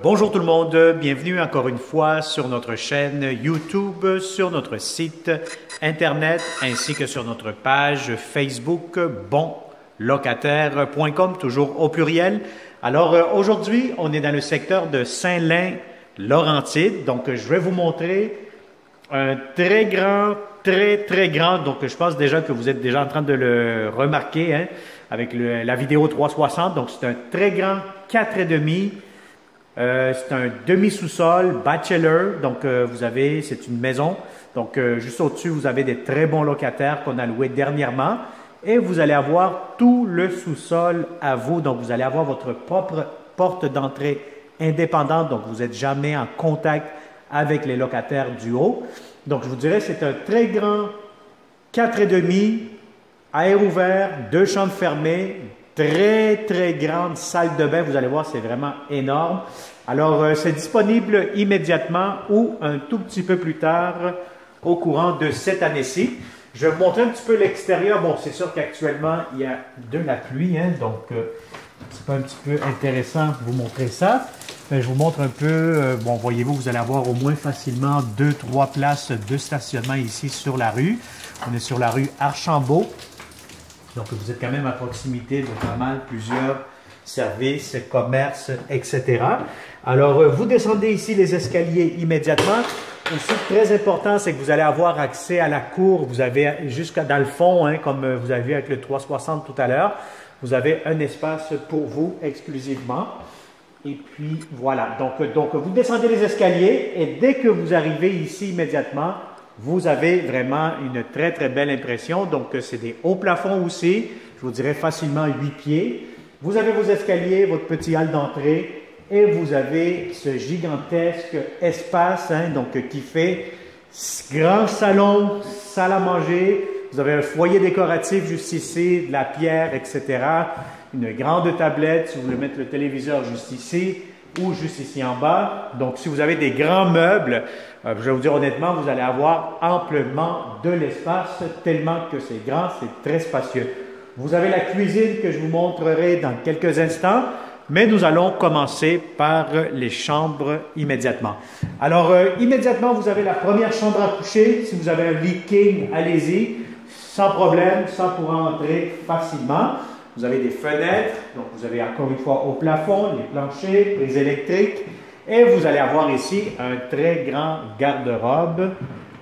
Bonjour tout le monde, bienvenue encore une fois sur notre chaîne YouTube, sur notre site internet ainsi que sur notre page Facebook bonlocataire.com, toujours au pluriel. Alors aujourd'hui, on est dans le secteur de Saint-Lin-Laurentide, donc je vais vous montrer un très grand, donc je pense déjà que vous êtes déjà en train de le remarquer hein, avec la vidéo 360, donc c'est un très grand 4,5. C'est un demi-sous-sol bachelor, donc c'est une maison, donc juste au-dessus vous avez des très bons locataires qu'on a loués dernièrement et vous allez avoir tout le sous-sol à vous, donc vous allez avoir votre propre porte d'entrée indépendante, donc vous n'êtes jamais en contact avec les locataires du haut. Donc je vous dirais c'est un très grand 4,5, air ouvert, 2 chambres fermées, très grande salle de bain, vous allez voir, c'est vraiment énorme. Alors, c'est disponible immédiatement ou un tout petit peu plus tard au courant de cette année-ci. Je vais vous montrer un petit peu l'extérieur. Bon, c'est sûr qu'actuellement, il y a de la pluie, hein, donc c'est pas un petit peu intéressant de vous montrer ça. Mais je vous montre un peu, bon, voyez-vous, vous allez avoir au moins facilement 2-3 places de stationnement ici sur la rue. On est sur la rue Archambault. Donc, vous êtes quand même à proximité de pas mal plusieurs services, commerces, etc. Alors, vous descendez ici les escaliers immédiatement. Aussi, très important, c'est que vous allez avoir accès à la cour. Vous avez jusqu'à dans le fond, hein, comme vous avez vu avec le 360 tout à l'heure, vous avez un espace pour vous exclusivement. Et puis, voilà. Donc, vous descendez les escaliers et dès que vous arrivez ici immédiatement, vous avez vraiment une très belle impression. Donc, c'est des hauts plafonds aussi. Je vous dirais facilement 8 pieds. Vous avez vos escaliers, votre petit hall d'entrée et vous avez ce gigantesque espace hein, donc, qui fait grand salon, salle à manger. Vous avez un foyer décoratif juste ici, de la pierre, etc. Une grande tablette si vous voulez mettre le téléviseur juste ici ou juste ici en bas. Donc, si vous avez des grands meubles, je vais vous dire honnêtement, vous allez avoir amplement de l'espace, tellement que c'est grand, c'est très spacieux. Vous avez la cuisine que je vous montrerai dans quelques instants, mais nous allons commencer par les chambres immédiatement. Alors, immédiatement, vous avez la première chambre à coucher. Si vous avez un lit king, allez-y, sans problème, ça pourra entrer facilement. Vous avez des fenêtres, donc vous avez encore une fois au plafond, les planchers, prises électriques. Et vous allez avoir ici un très grand garde-robe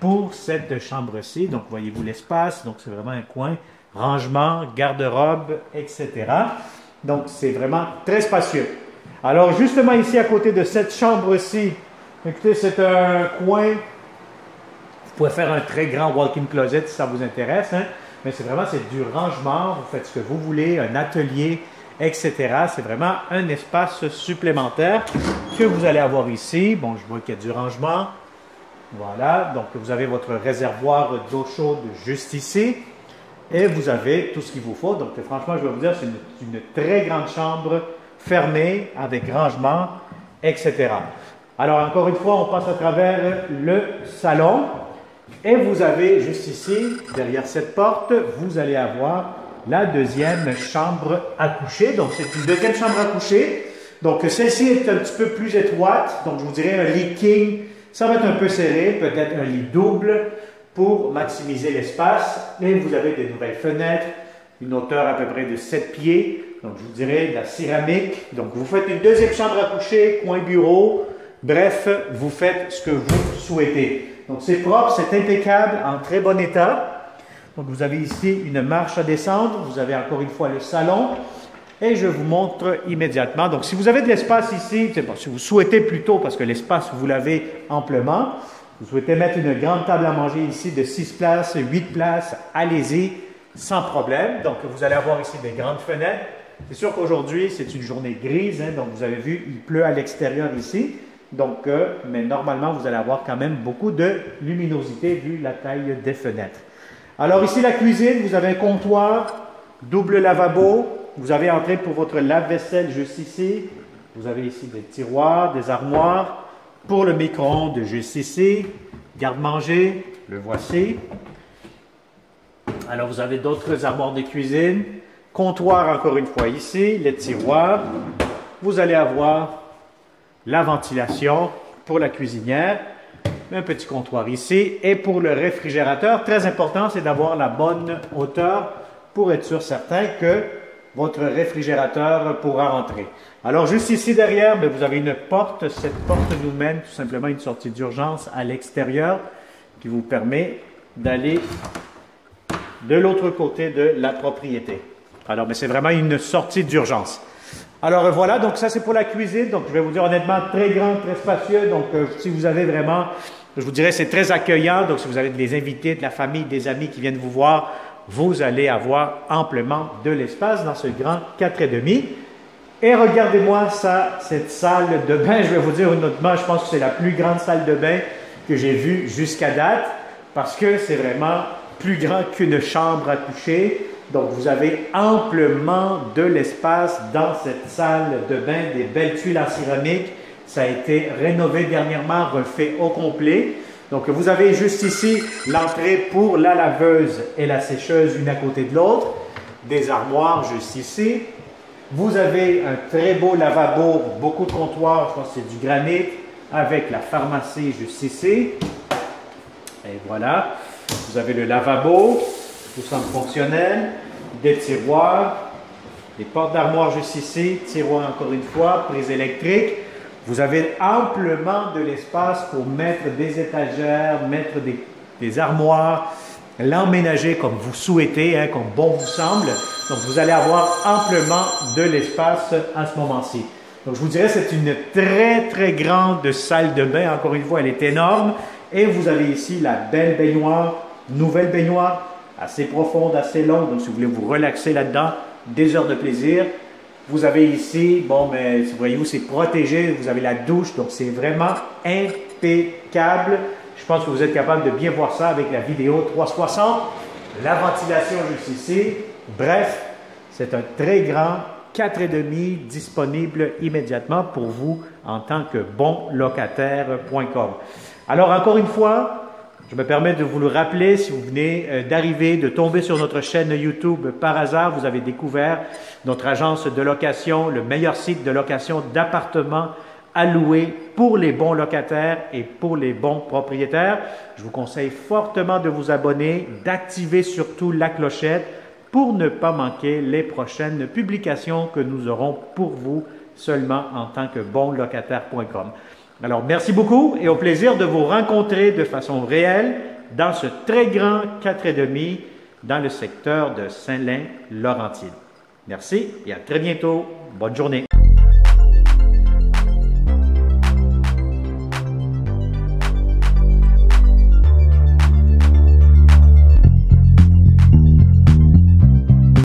pour cette chambre-ci. Donc, voyez-vous l'espace. Donc, c'est vraiment un coin, rangement, garde-robe, etc. Donc, c'est vraiment très spacieux. Alors, justement ici, à côté de cette chambre-ci, écoutez, c'est un coin. Vous pouvez faire un très grand walk-in closet si ça vous intéresse. Hein? Mais c'est du rangement. Vous faites ce que vous voulez, un atelier, etc. C'est vraiment un espace supplémentaire que vous allez avoir ici. Bon, je vois qu'il y a du rangement. Voilà, donc vous avez votre réservoir d'eau chaude juste ici. Et vous avez tout ce qu'il vous faut. Donc, franchement, je vais vous dire, c'est une très grande chambre fermée avec rangement, etc. Alors, encore une fois, on passe à travers le salon. Et vous avez juste ici, derrière cette porte, vous allez avoir la deuxième chambre à coucher. Donc, c'est une deuxième chambre à coucher. Donc, celle-ci est un petit peu plus étroite. Donc, je vous dirais un lit king. Ça va être un peu serré, peut-être un lit double pour maximiser l'espace. Et vous avez des nouvelles fenêtres, une hauteur à peu près de 7 pieds. Donc, je vous dirais de la céramique. Donc, vous faites une deuxième chambre à coucher, coin bureau. Bref, vous faites ce que vous souhaitez. Donc, c'est propre, c'est impeccable, en très bon état. Donc, vous avez ici une marche à descendre. Vous avez encore une fois le salon. Et je vous montre immédiatement. Donc, si vous avez de l'espace ici, si vous souhaitez plutôt, parce que l'espace, vous l'avez amplement, vous souhaitez mettre une grande table à manger ici de 6 places, 8 places, allez-y, sans problème. Donc, vous allez avoir ici des grandes fenêtres. C'est sûr qu'aujourd'hui, c'est une journée grise. Hein, donc, vous avez vu, il pleut à l'extérieur ici. Donc, mais normalement, vous allez avoir quand même beaucoup de luminosité vu la taille des fenêtres. Alors, ici, la cuisine, vous avez un comptoir, double lavabo. Vous avez entrée pour votre lave-vaisselle juste ici. Vous avez ici des tiroirs, des armoires. Pour le micro-ondes, juste ici. Garde-manger, le voici. Alors, vous avez d'autres armoires de cuisine. Comptoir, encore une fois, ici. Les tiroirs. Vous allez avoir la ventilation pour la cuisinière, un petit comptoir ici. Et pour le réfrigérateur, très important, c'est d'avoir la bonne hauteur pour être sûr certain que votre réfrigérateur pourra rentrer. Alors, juste ici derrière, vous avez une porte. Cette porte nous mène tout simplement à une sortie d'urgence à l'extérieur qui vous permet d'aller de l'autre côté de la propriété. Alors, mais c'est vraiment une sortie d'urgence. Alors voilà, donc ça c'est pour la cuisine. Donc je vais vous dire honnêtement, très grand, très spacieux. Donc si vous avez vraiment, je vous dirais, c'est très accueillant. Donc si vous avez des invités, de la famille, des amis qui viennent vous voir, vous allez avoir amplement de l'espace dans ce grand 4,5. Et regardez-moi ça, cette salle de bain. Je vais vous dire honnêtement, je pense que c'est la plus grande salle de bain que j'ai vue jusqu'à date parce que c'est vraiment plus grand qu'une chambre à coucher. Donc, vous avez amplement de l'espace dans cette salle de bain, des belles tuiles en céramique. Ça a été rénové dernièrement, refait au complet. Donc, vous avez juste ici l'entrée pour la laveuse et la sécheuse, une à côté de l'autre. Des armoires juste ici. Vous avez un très beau lavabo, beaucoup de comptoirs, je pense que c'est du granit, avec la pharmacie juste ici. Et voilà. Vous avez le lavabo. Tout semble fonctionnel, des tiroirs, des portes d'armoire juste ici, tiroirs encore une fois, prise électrique. Vous avez amplement de l'espace pour mettre des étagères, mettre des armoires, l'emménager comme vous souhaitez, hein, comme bon vous semble. Donc vous allez avoir amplement de l'espace à ce moment-ci. Donc je vous dirais c'est une très très grande salle de bain, encore une fois elle est énorme. Et vous avez ici la belle baignoire, nouvelle baignoire, assez profonde, assez longue, donc si vous voulez vous relaxer là-dedans, des heures de plaisir. Vous avez ici, bon, mais voyez-vous, c'est protégé, vous avez la douche, donc c'est vraiment impeccable. Je pense que vous êtes capable de bien voir ça avec la vidéo 360. La ventilation juste ici. Bref, c'est un très grand 4,5 disponible immédiatement pour vous en tant que bonlocataire.com. Alors, encore une fois, je me permets de vous le rappeler, si vous venez d'arriver, de tomber sur notre chaîne YouTube par hasard, vous avez découvert notre agence de location, le meilleur site de location d'appartements à louer pour les bons locataires et pour les bons propriétaires. Je vous conseille fortement de vous abonner, d'activer surtout la clochette pour ne pas manquer les prochaines publications que nous aurons pour vous seulement en tant que bonlocataire.com. Alors, merci beaucoup et au plaisir de vous rencontrer de façon réelle dans ce très grand 4,5 dans le secteur de Saint-Lin-Laurentide. Merci et à très bientôt. Bonne journée.